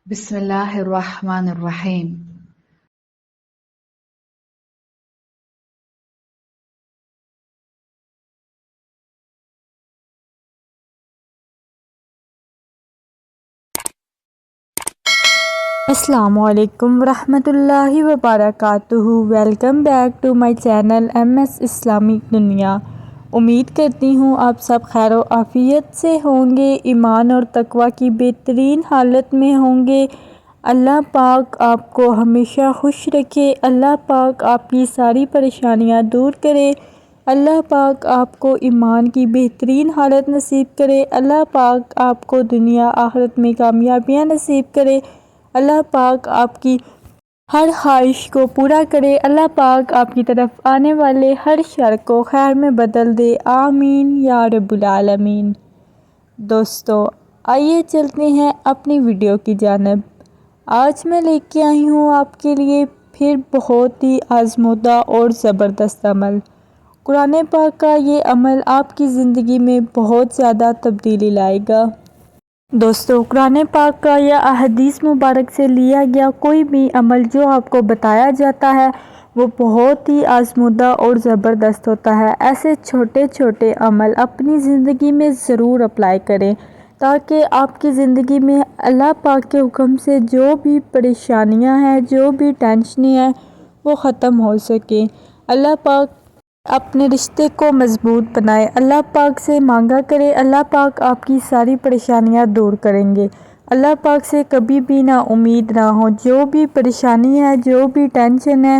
بسم اللہ الرحمن الرحیم۔ السلام علیکم ورحمۃ اللہ وبرکاتہ۔ Welcome back to my channel M S Islamic دنیا۔ امید کرتی ہوں آپ سب خیر و عافیت سے ہوں گے، ایمان اور تقوی کی بہترین حالت میں ہوں گے۔ اللہ پاک آپ کو ہمیشہ خوش رکھے، اللہ پاک آپ کی ساری پریشانیاں دور کرے، اللہ پاک آپ کو ایمان کی بہترین حالت نصیب کرے، اللہ پاک آپ کو دنیا آخرت میں کامیابیاں نصیب کرے، اللہ پاک آپ کی ہر خواہش کو پورا کرے، اللہ پاک آپ کی طرف آنے والے ہر شر کو خیر میں بدل دے، آمین یا رب العالمین۔ دوستو آئیے چلتے ہیں اپنی ویڈیو کی جانب۔ آج میں لے کے آئی ہوں آپ کے لیے پھر بہت ہی آزمودہ اور زبردست عمل۔ قرآن پاک کا یہ عمل آپ کی زندگی میں بہت زیادہ تبدیلی لائے گا۔ دوستو قرآن پاک کا یا احادیث مبارک سے لیا گیا کوئی بھی عمل جو آپ کو بتایا جاتا ہے وہ بہت ہی آزمودہ اور زبردست ہوتا ہے۔ ایسے چھوٹے چھوٹے عمل اپنی زندگی میں ضرور اپلائی کریں تاکہ آپ کی زندگی میں اللہ پاک کے حکم سے جو بھی پریشانیاں ہیں، جو بھی ٹینشنیں ہیں وہ ختم ہو سکیں۔ اللہ پاک اپنے رشتے کو مضبوط بنائے، اللہ پاک سے مانگا کرے، اللہ پاک آپ کی ساری پریشانیاں دور کریں گے۔ اللہ پاک سے کبھی بھی نا امید نہ ہو، جو بھی پریشانی ہے، جو بھی ٹینشن ہے،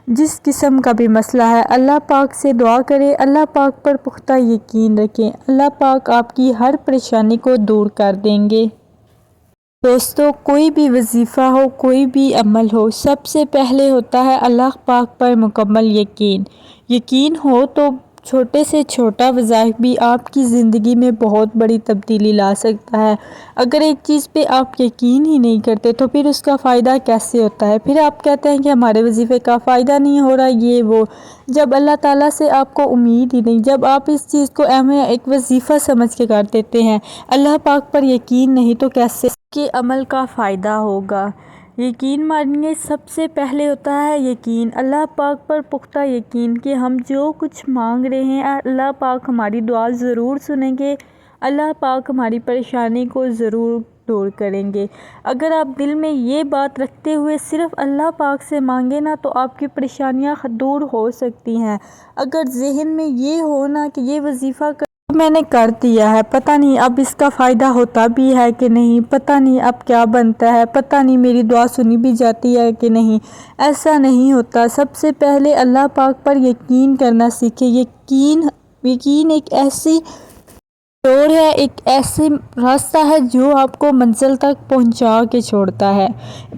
جس قسم کا بھی مسئلہ ہے، اللہ پاک سے دعا کرے، اللہ پاک پر پختہ یقین رکھیں، اللہ پاک آپ کی ہر پریشانی کو دور کر دیں گے۔ دوستو کوئی بھی وظیفہ ہو، کوئی بھی عمل ہو، سب سے پہلے ہوتا ہے اللہ پاک پر مکمل یقین۔ یقین ہو تو چھوٹے سے چھوٹا وظیفہ بھی آپ کی زندگی میں بہت بڑی تبدیلی لا سکتا ہے۔ اگر ایک چیز پہ آپ یقین ہی نہیں کرتے تو پھر اس کا فائدہ کیسے ہوتا ہے؟ پھر آپ کہتے ہیں کہ ہمارے وظیفے کا فائدہ نہیں ہو رہا، یہ وہ۔ جب اللہ تعالیٰ سے آپ کو امید ہی نہیں، جب آپ اس چیز کو ایک وظیفہ سمجھ کے کر دیتے ہیں، اللہ پاک پر یقین نہیں، تو کیسے کہ عمل کا فائدہ ہوگا؟ یقین مانیے سب سے پہلے ہوتا ہے یقین، اللہ پاک پر پختہ یقین کہ ہم جو کچھ مانگ رہے ہیں اللہ پاک ہماری دعا ضرور سنیں گے، اللہ پاک ہماری پریشانی کو ضرور دور کریں گے۔ اگر آپ دل میں یہ بات رکھتے ہوئے صرف اللہ پاک سے مانگے نا تو آپ کی پریشانیاں دور ہو سکتی ہیں۔ اگر ذہن میں یہ ہونا کہ یہ وظیفہ میں نے کر دیا ہے، پتہ نہیں اب اس کا فائدہ ہوتا بھی ہے کہ نہیں، پتہ نہیں اب کیا بنتا ہے، پتہ نہیں میری دعا سنی بھی جاتی ہے کہ نہیں، ایسا نہیں ہوتا۔ سب سے پہلے اللہ پاک پر یقین کرنا سیکھیں۔ یقین ایک ایسی ڈور ہے، ایک ایسی راستہ ہے جو آپ کو منزل تک پہنچا کے چھوڑتا ہے۔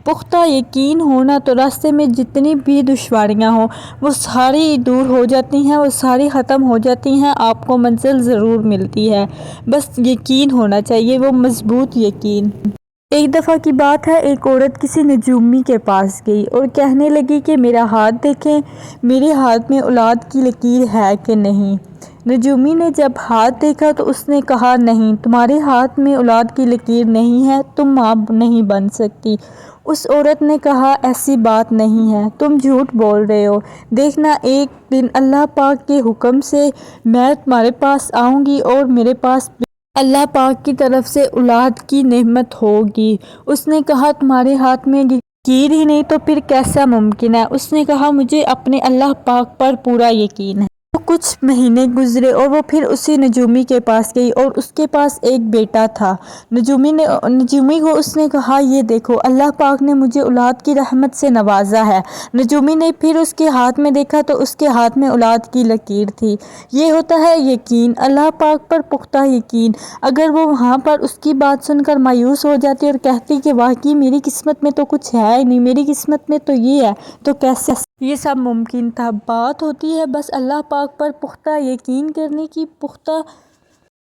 پختہ یقین ہونا تو راستے میں جتنی بھی دشواریاں ہوں وہ ساری دور ہو جاتی ہیں، وہ ساری ختم ہو جاتی ہیں، آپ کو منزل ضرور ملتی ہے، بس یقین ہونا چاہیے، وہ مضبوط یقین۔ ایک دفعہ کی بات ہے، ایک عورت کسی نجومی کے پاس گئی اور کہنے لگی کہ میرا ہاتھ دیکھیں، میرے ہاتھ میں اولاد کی لکیر ہے کہ نہیں۔ نجومی نے جب ہاتھ دیکھا تو اس نے کہا نہیں، تمہارے ہاتھ میں اولاد کی لکیر نہیں ہے، تم ماں نہیں بن سکتی۔ اس عورت نے کہا ایسی بات نہیں ہے، تم جھوٹ بول رہے ہو، دیکھنا ایک دن اللہ پاک کے حکم سے میں تمہارے پاس آؤں گی اور میرے پاس اللہ پاک کی طرف سے اولاد کی نعمت ہوگی۔ اس نے کہا تمہارے ہاتھ میں لکیر ہی نہیں تو پھر کیسا ممکن ہے؟ اس نے کہا مجھے اپنے اللہ پاک پر پورا یقین ہے۔ کچھ مہینے گزرے اور وہ پھر اسی نجومی کے پاس گئی اور اس کے پاس ایک بیٹا تھا۔ نجومی کو اس نے کہا یہ دیکھو اللہ پاک نے مجھے اولاد کی رحمت سے نوازا ہے۔ نجومی نے پھر اس کے ہاتھ میں دیکھا تو اس کے ہاتھ میں اولاد کی لکیر تھی۔ یہ ہوتا ہے یقین، اللہ پاک پر پختہ یقین۔ اگر وہ وہاں پر اس کی بات سن کر مایوس ہو جاتی اور کہتی کہ واقعی میری قسمت میں تو کچھ ہے ہی نہیں، میری قسمت میں تو یہ ہے، تو کیسے یہ سب ممکن تھا؟ بات ہوتی ہے بس اللہ پاک پر پختہ یقین کرنے کی، پختہ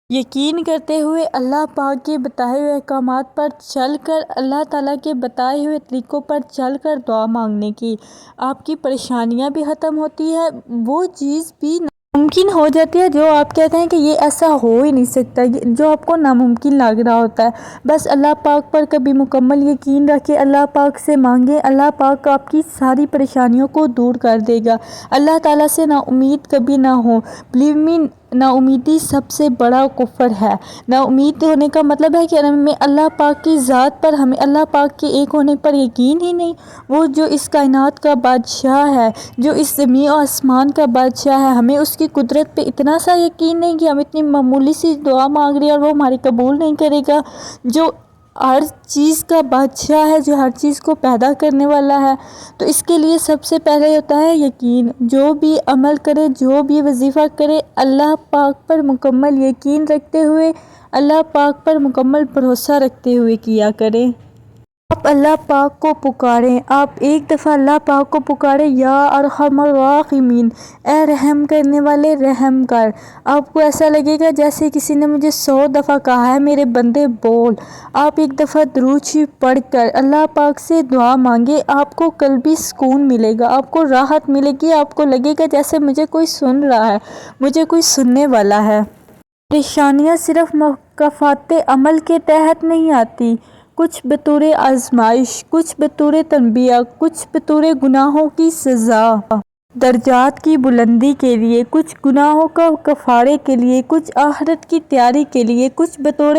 یقین کرتے ہوئے اللہ پاک کے بتائے ہوئے احکامات پر چل کر، اللہ تعالیٰ کے بتائے ہوئے طریقوں پر چل کر دعا مانگنے کی۔ آپ کی پریشانیاں بھی ختم ہوتی ہے، وہ چیز بھی ممکن ہو جاتی ہے، جو آپ کہتے ہیں کہ یہ ایسا ہو ہی نہیں سکتا، جو آپ کو ناممکن لگ رہا ہوتا ہے۔ بس اللہ پاک پر کبھی مکمل یقین رکھے، اللہ پاک سے مانگے، اللہ پاک آپ کی ساری پریشانیوں کو دور کر دے گا۔ اللہ تعالیٰ سے نا امید کبھی نہ ہو۔ بلیو می، نا امیدی سب سے بڑا کفر ہے۔ نا امید ہونے کا مطلب ہے کہ ہمیں اللہ پاک کی ذات پر، ہمیں اللہ پاک کے ایک ہونے پر یقین ہی نہیں۔ وہ جو اس کائنات کا بادشاہ ہے، جو اس زمین و آسمان کا بادشاہ ہے، ہمیں اس کی قدرت پہ اتنا سا یقین نہیں کہ ہم اتنی معمولی سی دعا مانگ رہے ہیں اور وہ ہماری قبول نہیں کرے گا۔ جو ہر چیز کا بادشاہ ہے، جو ہر چیز کو پیدا کرنے والا ہے، تو اس کے لیے سب سے پہلے ہوتا ہے یقین۔ جو بھی عمل کرے، جو بھی وظیفہ کرے، اللہ پاک پر مکمل یقین رکھتے ہوئے، اللہ پاک پر مکمل بھروسہ رکھتے ہوئے کیا کریں۔ آپ اللہ پاک کو پکاریں، آپ ایک دفعہ اللہ پاک کو پکاریں، یا ارحم الراحمین، اے رحم کرنے والے رحم کر۔ آپ کو ایسا لگے گا جیسے کسی نے مجھے 100 دفعہ کہا ہے، میرے بندے بول۔ آپ ایک دفعہ درود شریف پڑھ کر اللہ پاک سے دعا مانگے، آپ کو قلبی سکون ملے گا، آپ کو راحت ملے گی، آپ کو لگے گا جیسے مجھے کوئی سن رہا ہے، مجھے کوئی سننے والا ہے۔ پریشانیاں صرف مکافات عمل کے تحت نہیں آتی، کچھ بطور آزمائش، کچھ بطور تنبیہ، کچھ بطور گناہوں کی سزا، درجات کی بلندی کے لیے، کچھ گناہوں کا کفارے کے لیے، کچھ آخرت کی تیاری کے لیے، کچھ بطور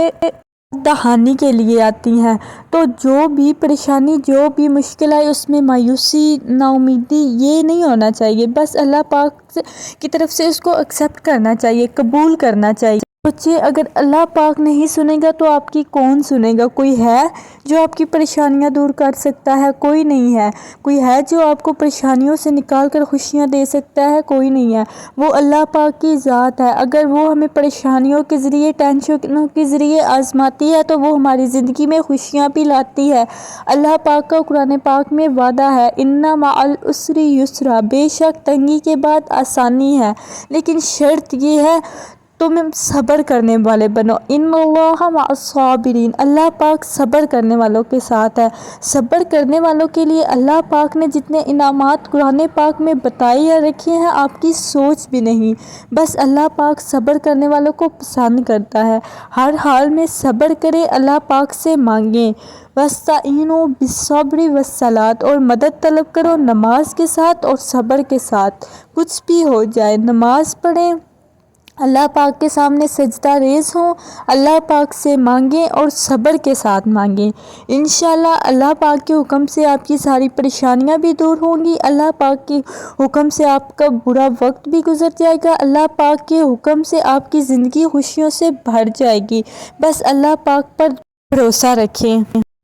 دہانی کے لیے آتی ہیں۔ تو جو بھی پریشانی، جو بھی مشکل آئے، اس میں مایوسی، نا امیدی یہ نہیں ہونا چاہیے۔ بس اللہ پاک کی طرف سے اس کو ایکسیپٹ کرنا چاہیے، قبول کرنا چاہیے۔ سوچئے اگر اللہ پاک نہیں سنے گا تو آپ کی کون سنے گا؟ کوئی ہے جو آپ کی پریشانیاں دور کر سکتا ہے؟ کوئی نہیں ہے۔ کوئی ہے جو آپ کو پریشانیوں سے نکال کر خوشیاں دے سکتا ہے؟ کوئی نہیں ہے۔ وہ اللہ پاک کی ذات ہے۔ اگر وہ ہمیں پریشانیوں کے ذریعے، ٹینشنوں کے ذریعے آزماتی ہے تو وہ ہماری زندگی میں خوشیاں بھی لاتی ہے۔ اللہ پاک کا قرآن پاک میں وعدہ ہے، اِنَّ مَعَ الْعُسْرِ یُسْرًا، بے شک تنگی کے بعد آسانی ہے، لیکن شرط یہ ہے تم صبر کرنے والے بنو۔ اِنَّ اللَّهَ مَعَ الصَّابِرِينَ، اللہ پاک صبر کرنے والوں کے ساتھ ہے۔ صبر کرنے والوں کے لیے اللہ پاک نے جتنے انعامات قرآن پاک میں بتائے یا رکھے ہیں، آپ کی سوچ بھی نہیں۔ بس اللہ پاک صبر کرنے والوں کو پسند کرتا ہے۔ ہر حال میں صبر کرے، اللہ پاک سے مانگیں۔ وَاسْتَعِینُوا بِالصَّبْرِ وَالصَّلَاةِ، اور مدد طلب کرو نماز کے ساتھ اور صبر کے ساتھ۔ کچھ بھی ہو جائے، نماز پڑھیں، اللہ پاک کے سامنے سجدہ ریز ہوں، اللہ پاک سے مانگیں اور صبر کے ساتھ مانگیں۔ انشاءاللہ اللہ پاک کے حکم سے آپ کی ساری پریشانیاں بھی دور ہوں گی، اللہ پاک کے حکم سے آپ کا برا وقت بھی گزر جائے گا، اللہ پاک کے حکم سے آپ کی زندگی خوشیوں سے بھر جائے گی۔ بس اللہ پاک پر بھروسہ رکھیں،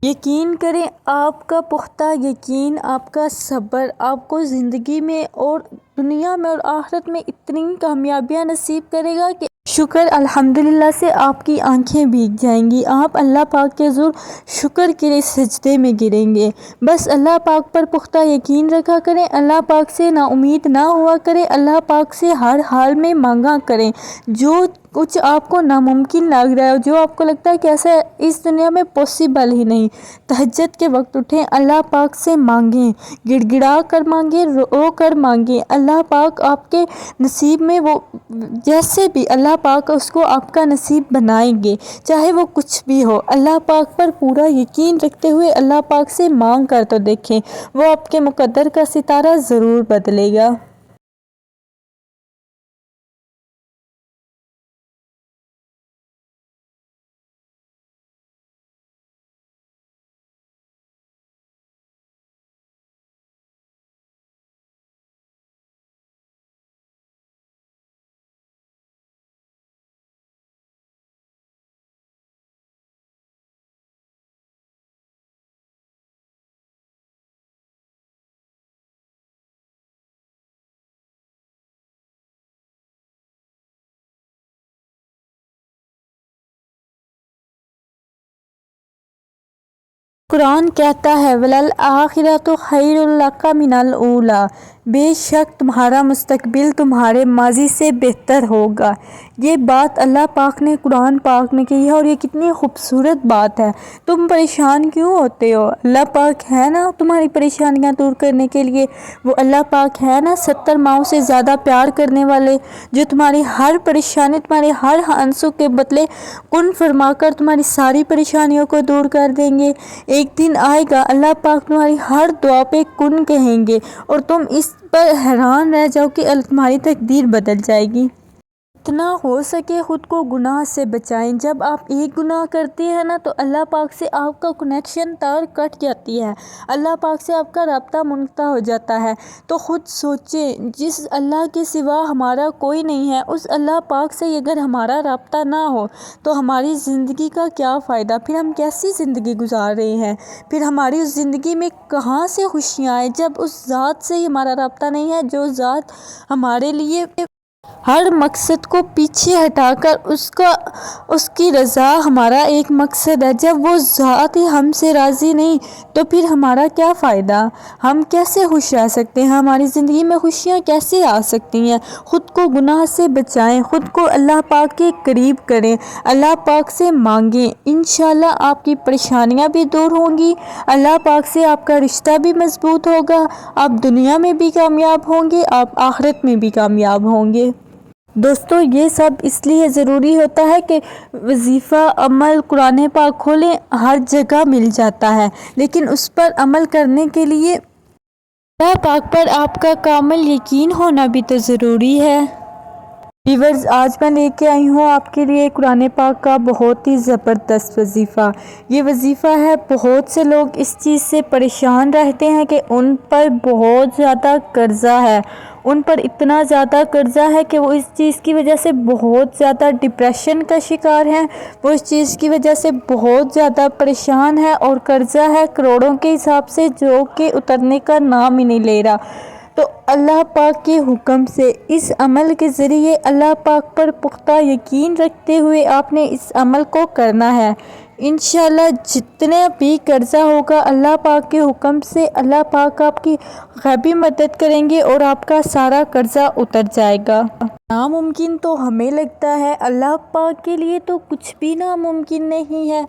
یقین کریں۔ آپ کا پختہ یقین، آپ کا صبر آپ کو زندگی میں اور دنیا میں اور آخرت میں اتنی کامیابیاں نصیب کرے گا کہ شکر الحمدللہ سے آپ کی آنکھیں بھیگ جائیں گی۔ آپ اللہ پاک کے حضور شکر کے سجدے میں گریں گے۔ بس اللہ پاک پر پختہ یقین رکھا کریں، اللہ پاک سے نا امید نہ ہوا کریں، اللہ پاک سے ہر حال میں مانگا کریں۔ جو کچھ آپ کو ناممکن لگ رہا ہے، جو آپ کو لگتا ہے کہ ایسا اس دنیا میں پاسبل ہی نہیں، تہجد کے وقت اٹھیں، اللہ پاک سے مانگیں، گڑ گڑا کر مانگیں، رو کر مانگیں۔ اللہ پاک آپ کے نصیب میں وہ جیسے بھی اللہ پاک اس کو آپ کا نصیب بنائیں گے، چاہے وہ کچھ بھی ہو۔ اللہ پاک پر پورا یقین رکھتے ہوئے اللہ پاک سے مانگ کر تو دیکھیں، وہ آپ کے مقدر کا ستارہ ضرور بدلے گا۔ قرآن کہتا ہے وَلَلْآخِرَةُ خَيْرٌ لَكَ مِنَ الْأُولَىٰ، بے شک تمہارا مستقبل تمہارے ماضی سے بہتر ہوگا۔ یہ بات اللہ پاک نے قرآن پاک میں کہی ہے اور یہ کتنی خوبصورت بات ہے۔ تم پریشان کیوں ہوتے ہو؟ اللہ پاک ہے نا تمہاری پریشانیاں دور کرنے کے لیے۔ وہ اللہ پاک ہے نا 70 ماؤں سے زیادہ پیار کرنے والے، جو تمہاری ہر پریشانی، تمہارے ہر آنسو کے بدلے کن فرما کر تمہاری ساری پریشانیوں کو دور کر دیں گے۔ ایک دن آئے گا اللہ پاک تمہاری ہر دعا پہ کن کہیں گے اور تم اس پر حیران رہ جاؤ کہ تمہاری تقدیر بدل جائے گی۔ اتنا ہو سکے خود کو گناہ سے بچائیں۔ جب آپ ایک گناہ کرتے ہیں نا تو اللہ پاک سے آپ کا کنیکشن تار کٹ جاتی ہے، اللہ پاک سے آپ کا رابطہ منقطع ہو جاتا ہے۔ تو خود سوچیں، جس اللہ کے سوا ہمارا کوئی نہیں ہے، اس اللہ پاک سے اگر ہمارا رابطہ نہ ہو تو ہماری زندگی کا کیا فائدہ؟ پھر ہم کیسی زندگی گزار رہے ہیں؟ پھر ہماری اس زندگی میں کہاں سے خوشیاں آئیں جب اس ذات سے ہی ہمارا رابطہ نہیں ہے، جو ذات ہمارے لیے ہر مقصد کو پیچھے ہٹا کر اس کی رضا ہمارا ایک مقصد ہے۔ جب وہ ذات ہی ہم سے راضی نہیں تو پھر ہمارا کیا فائدہ؟ ہم کیسے خوش رہ سکتے ہیں؟ ہماری زندگی میں خوشیاں کیسے آ سکتی ہیں؟ خود کو گناہ سے بچائیں، خود کو اللہ پاک کے قریب کریں، اللہ پاک سے مانگیں۔ انشاءاللہ آپ کی پریشانیاں بھی دور ہوں گی، اللہ پاک سے آپ کا رشتہ بھی مضبوط ہوگا، آپ دنیا میں بھی کامیاب ہوں گے، آپ آخرت میں بھی کامیاب ہوں گے۔ دوستو یہ سب اس لیے ضروری ہوتا ہے کہ وظیفہ، عمل، قرآن پاک کھولیں، ہر جگہ مل جاتا ہے، لیکن اس پر عمل کرنے کے لیے اللہ پاک پر آپ کا کامل یقین ہونا بھی تو ضروری ہے۔ ویورز، آج میں لے کے آئی ہوں آپ کے لیے قرآن پاک کا بہت ہی زبردست وظیفہ۔ یہ وظیفہ ہے، بہت سے لوگ اس چیز سے پریشان رہتے ہیں کہ ان پر بہت زیادہ قرضہ ہے، ان پر اتنا زیادہ قرضہ ہے کہ وہ اس چیز کی وجہ سے بہت زیادہ ڈپریشن کا شکار ہیں، وہ اس چیز کی وجہ سے بہت زیادہ پریشان ہے، اور قرضہ ہے کروڑوں کے حساب سے جو کہ اترنے کا نام ہی نہیں لے رہا۔ تو اللہ پاک کے حکم سے اس عمل کے ذریعے اللہ پاک پر پختہ یقین رکھتے ہوئے آپ نے اس عمل کو کرنا ہے۔ انشاءاللہ جتنے بھی قرضہ ہوگا اللہ پاک کے حکم سے اللہ پاک آپ کی غیبی مدد کریں گے اور آپ کا سارا قرضہ اتر جائے گا۔ ناممکن تو ہمیں لگتا ہے، اللہ پاک کے لیے تو کچھ بھی ناممکن نہیں ہے۔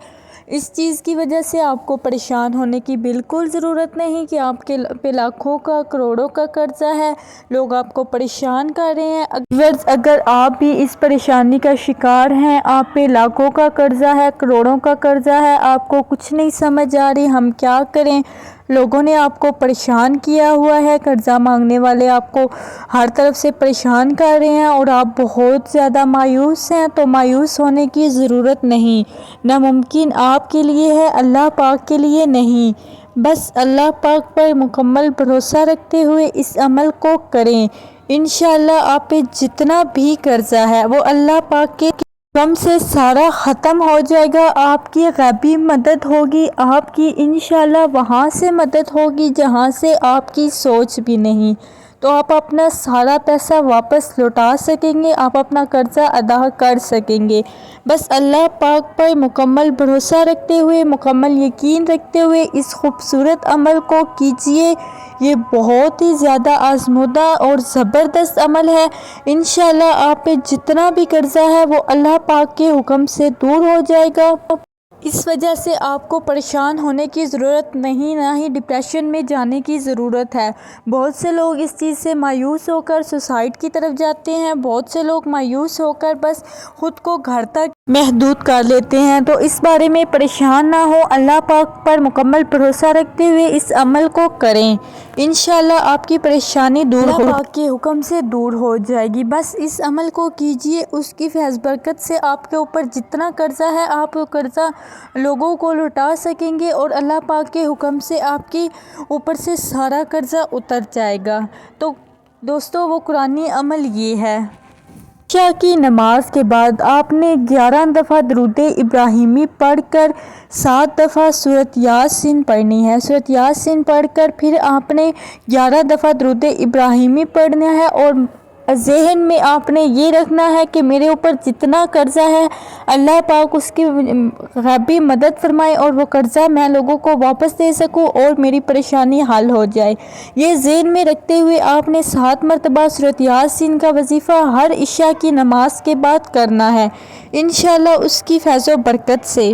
اس چیز کی وجہ سے آپ کو پریشان ہونے کی بالکل ضرورت نہیں کہ آپ کے پہ لاکھوں کا، کروڑوں کا قرضہ ہے، لوگ آپ کو پریشان کر رہے ہیں۔ اگر آپ بھی اس پریشانی کا شکار ہیں، آپ پہ لاکھوں کا قرضہ ہے، کروڑوں کا قرضہ ہے، آپ کو کچھ نہیں سمجھ آ رہی ہم کیا کریں، لوگوں نے آپ کو پریشان کیا ہوا ہے، قرضہ مانگنے والے آپ کو ہر طرف سے پریشان کر رہے ہیں اور آپ بہت زیادہ مایوس ہیں، تو مایوس ہونے کی ضرورت نہیں۔ ناممکن آپ کے لیے ہے، اللہ پاک کے لیے نہیں۔ بس اللہ پاک پر مکمل بھروسہ رکھتے ہوئے اس عمل کو کریں۔ انشاءاللہ آپ پہ جتنا بھی قرضہ ہے وہ اللہ پاک کے حکم سے سارا ختم ہو جائے گا، آپ کی غیبی مدد ہوگی، آپ کی انشاءاللہ وہاں سے مدد ہوگی جہاں سے آپ کی سوچ بھی نہیں، تو آپ اپنا سارا پیسہ واپس لوٹا سکیں گے، آپ اپنا قرضہ ادا کر سکیں گے۔ بس اللہ پاک پر مکمل بھروسہ رکھتے ہوئے، مکمل یقین رکھتے ہوئے اس خوبصورت عمل کو کیجئے۔ یہ بہت ہی زیادہ آزمودہ اور زبردست عمل ہے۔ انشاءاللہ آپ پہ جتنا بھی قرضہ ہے وہ اللہ پاک کے حکم سے دور ہو جائے گا۔ اس وجہ سے آپ کو پریشان ہونے کی ضرورت نہیں، نہ ہی ڈپریشن میں جانے کی ضرورت ہے۔ بہت سے لوگ اس چیز سے مایوس ہو کر سوسائڈ کی طرف جاتے ہیں، بہت سے لوگ مایوس ہو کر بس خود کو گھر تک محدود کر لیتے ہیں۔ تو اس بارے میں پریشان نہ ہو، اللہ پاک پر مکمل بھروسہ رکھتے ہوئے اس عمل کو کریں۔ انشاءاللہ آپ کی پریشانی اللہ پاک کے حکم سے دور ہو جائے گی۔ بس اس عمل کو کیجئے، اس کی فیض برکت سے آپ کے اوپر جتنا قرضہ ہے آپ وہ قرضہ لوگوں کو لوٹا سکیں گے اور اللہ پاک کے حکم سے آپ کے اوپر سے سارا قرضہ اتر جائے گا۔ تو دوستو وہ قرآنی عمل یہ ہے۔ عشاء کی نماز کے بعد آپ نے 11 دفعہ درود ابراہیمی پڑھ کر 7 دفعہ سورۃ یاسین پڑھنی ہے۔ سورۃ یاسین پڑھ کر پھر آپ نے 11 دفعہ درود ابراہیمی پڑھنا ہے اور ذہن میں آپ نے یہ رکھنا ہے کہ میرے اوپر جتنا قرضہ ہے اللہ پاک اس کی غیبی مدد فرمائے اور وہ قرضہ میں لوگوں کو واپس دے سکوں اور میری پریشانی حل ہو جائے۔ یہ ذہن میں رکھتے ہوئے آپ نے 7 مرتبہ سورۃ یاسین کا وظیفہ ہر عشاء کی نماز کے بعد کرنا ہے، انشاءاللہ اس کی فیض و برکت سے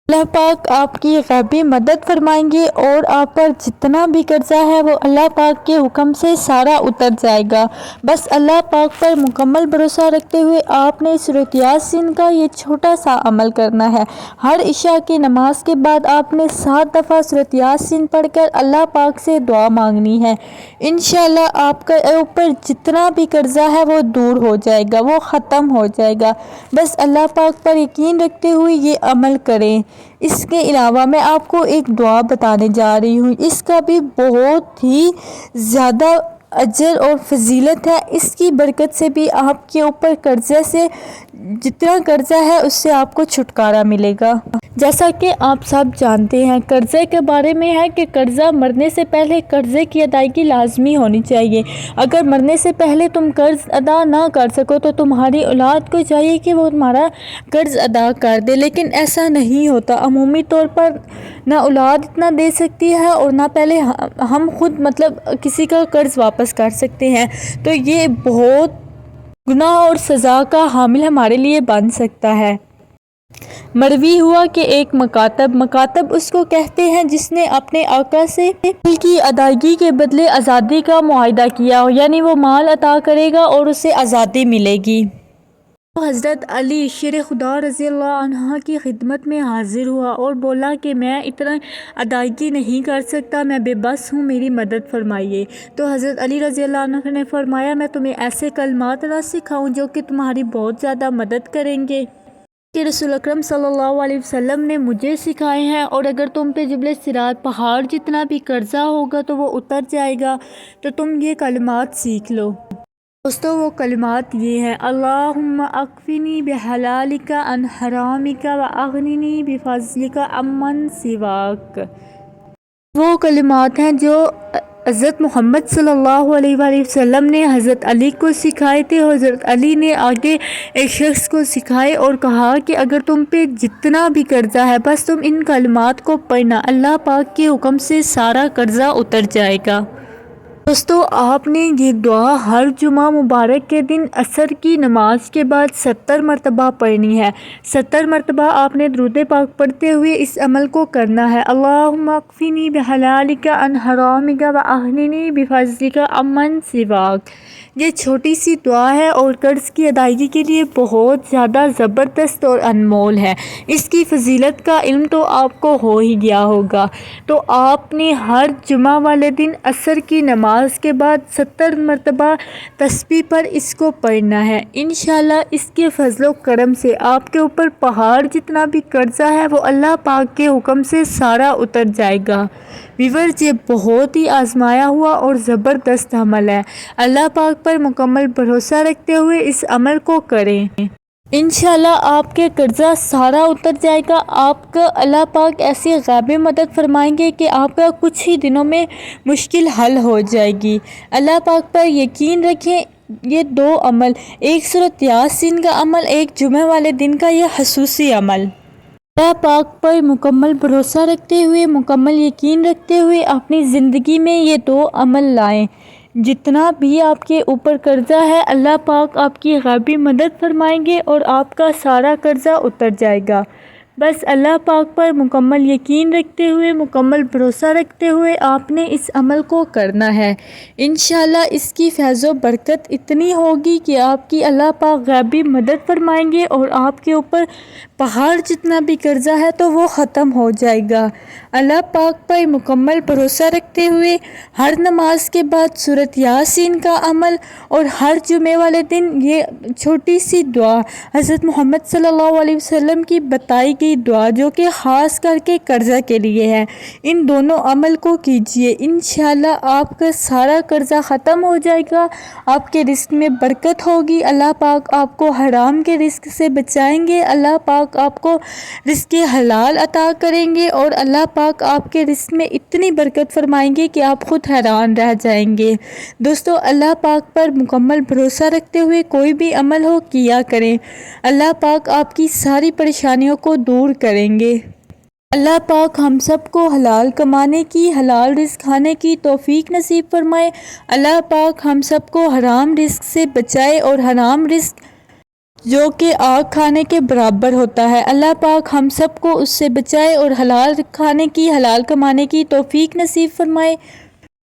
اللہ پاک آپ کی غیبی مدد فرمائیں گے اور آپ پر جتنا بھی قرضہ ہے وہ اللہ پاک کے حکم سے سارا اتر جائے گا۔ بس اللہ پاک پر مکمل بھروسہ رکھتے ہوئے آپ نے سورۃ یاسین کا یہ چھوٹا سا عمل کرنا ہے۔ ہر عشاء کی نماز کے بعد آپ نے 7 دفعہ سورۃ یاسین پڑھ کر اللہ پاک سے دعا مانگنی ہے، انشاءاللہ آپ کے اوپر جتنا بھی قرضہ ہے وہ دور ہو جائے گا، وہ ختم ہو جائے گا۔ بس اللہ پاک پر یقین رکھتے ہوئے یہ عمل کریں۔ اس کے علاوہ میں آپ کو ایک دعا بتانے جا رہی ہوں، اس کا بھی بہت ہی زیادہ اجر اور فضیلت ہے۔ اس کی برکت سے بھی آپ کے اوپر قرضے سے جتنا قرضہ ہے اس سے آپ کو چھٹکارا ملے گا۔ جیسا کہ آپ سب جانتے ہیں قرضے کے بارے میں ہے کہ قرضہ مرنے سے پہلے قرضے کی ادائیگی لازمی ہونی چاہیے۔ اگر مرنے سے پہلے تم قرض ادا نہ کر سکو تو تمہاری اولاد کو چاہیے کہ وہ تمہارا قرض ادا کر دے، لیکن ایسا نہیں ہوتا۔ عمومی طور پر نہ اولاد اتنا دے سکتی ہے اور نہ پہلے ہم خود کسی کا قرض واپس کر سکتے ہیں، تو یہ بہت گناہ اور سزا کا حامل ہمارے لیے بن سکتا ہے۔ مروی ہوا کہ ایک مکاتب اس کو کہتے ہیں جس نے اپنے آقا سے مال کی ادائیگی کے بدلے آزادی کا معاہدہ کیا ہو، یعنی وہ مال عطا کرے گا اور اسے آزادی ملے گی۔ تو حضرت علی شیر خدا رضی اللہ عنہ کی خدمت میں حاضر ہوا اور بولا کہ میں اتنا ادائیگی نہیں کر سکتا، میں بے بس ہوں، میری مدد فرمائیے۔ تو حضرت علی رضی اللہ عنہ نے فرمایا میں تمہیں ایسے کلمات نہ سکھاؤں جو کہ تمہاری بہت زیادہ مدد کریں گے کہ رسول اکرم صلی اللہ علیہ وسلم نے مجھے سکھائے ہیں، اور اگر تم پہ جبل صراط پہاڑ جتنا بھی قرضہ ہوگا تو وہ اتر جائے گا، تو تم یہ کلمات سیکھ لو۔ دوستو وہ کلمات یہ ہیں: اللہم اکفنی بحلالک عن حرامک واغننی بفضلک عمن سواک۔ وہ کلمات ہیں جو حضرت محمد صلی اللہ علیہ وآلہ وسلم نے حضرت علی کو سکھائے تھے، اور حضرت علی نے آگے ایک شخص کو سکھائے اور کہا کہ اگر تم پہ جتنا بھی قرضہ ہے بس تم ان کلمات کو پڑھنا، اللہ پاک کے حکم سے سارا قرضہ اتر جائے گا۔ دوستو آپ نے یہ دعا ہر جمعہ مبارک کے دن عصر کی نماز کے بعد 70 مرتبہ پڑھنی ہے۔ 70 مرتبہ آپ نے درود پاک پڑھتے ہوئے اس عمل کو کرنا ہے: اللہم اکفنی بحلالک عن حرامک واغننی بفضلک عمن سواک۔ یہ چھوٹی سی دعا ہے اور قرض کی ادائیگی کے لیے بہت زیادہ زبردست اور انمول ہے۔ اس کی فضیلت کا علم تو آپ کو ہو ہی گیا ہوگا، تو آپ نے ہر جمعہ والے دن عصر کی نماز کے بعد 70 مرتبہ تسبیح پر اس کو پڑھنا ہے۔ انشاءاللہ اس کے فضل و کرم سے آپ کے اوپر پہاڑ جتنا بھی قرضہ ہے وہ اللہ پاک کے حکم سے سارا اتر جائے گا۔ ویورز یہ بہت ہی آزمایا ہوا اور زبردست عمل ہے، اللہ پاک پر مکمل بھروسہ رکھتے ہوئے اس عمل کو کریں، انشاءاللہ آپ کے قرضہ سارا اتر جائے گا۔ آپ کا اللہ پاک ایسی غیبی مدد فرمائیں گے کہ آپ کا کچھ ہی دنوں میں مشکل حل ہو جائے گی۔ اللہ پاک پر یقین رکھیں۔ یہ 2 عمل، ایک سورۃ یاسین کا عمل، ایک جمعہ والے دن کا یہ خصوصی عمل، اللہ پاک پر مکمل بھروسہ رکھتے ہوئے، مکمل یقین رکھتے ہوئے اپنی زندگی میں یہ 2 عمل لائیں۔ جتنا بھی آپ کے اوپر قرضہ ہے اللہ پاک آپ کی غیبی مدد فرمائیں گے اور آپ کا سارا قرضہ اتر جائے گا۔ بس اللہ پاک پر مکمل یقین رکھتے ہوئے، مکمل بھروسہ رکھتے ہوئے آپ نے اس عمل کو کرنا ہے۔ انشاءاللہ اس کی فیض و برکت اتنی ہوگی کہ آپ کی اللہ پاک غیبی مدد فرمائیں گے اور آپ کے اوپر پہاڑ جتنا بھی قرضہ ہے تو وہ ختم ہو جائے گا۔ اللہ پاک پر مکمل بھروسہ رکھتے ہوئے ہر نماز کے بعد سورۃ یاسین کا عمل اور ہر جمعے والے دن یہ چھوٹی سی دعا حضرت محمد صلی اللہ علیہ وسلم کی بتائی کی دعا جو کہ خاص کر کے قرضہ کے لیے ہے، ان دونوں عمل کو کیجئے، انشاءاللہ آپ کا سارا قرضہ ختم ہو جائے گا، آپ کے رزق میں برکت ہوگی، اللہ پاک آپ کو حرام کے رزق سے بچائیں گے، اللہ پاک آپ کو رزق حلال عطا کریں گے، اور اللہ پاک آپ کے رزق میں اتنی برکت فرمائیں گے کہ آپ خود حیران رہ جائیں گے۔ دوستو، اللہ پاک پر مکمل بھروسہ رکھتے ہوئے کوئی بھی عمل ہو کیا کریں، اللہ پاک آپ کی ساری پریشانیوں کو دور کریں گے۔ اللہ پاک ہم سب کو حلال کمانے کی، حلال رزق کھانے کی توفیق نصیب فرمائے۔ اللہ پاک ہم سب کو حرام رزق سے بچائے، اور حرام رزق جو کہ آگ کھانے کے برابر ہوتا ہے، اللہ پاک ہم سب کو اس سے بچائے اور حلال کھانے کی، حلال کمانے کی توفیق نصیب فرمائے،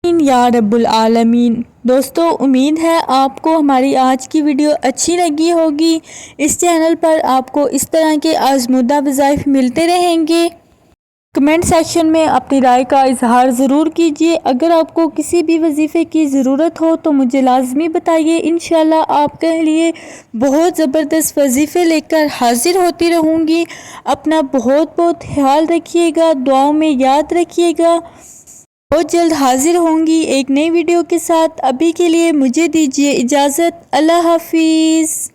آمین یا رب العالمین۔ دوستو، امید ہے آپ کو ہماری آج کی ویڈیو اچھی لگی ہوگی۔ اس چینل پر آپ کو اس طرح کے آزمودہ وظائف ملتے رہیں گے۔ کمنٹ سیکشن میں اپنی رائے کا اظہار ضرور کیجیے۔ اگر آپ کو کسی بھی وظیفے کی ضرورت ہو تو مجھے لازمی بتائیے، انشاءاللہ آپ کے لیے بہت زبردست وظیفے لے کر حاضر ہوتی رہوں گی۔ اپنا بہت بہت خیال رکھیے گا، دعاؤں میں یاد رکھیے گا۔ بہت جلد حاضر ہوں گی ایک نئی ویڈیو کے ساتھ۔ ابھی کے لیے مجھے دیجیے اجازت۔ اللہ حافظ۔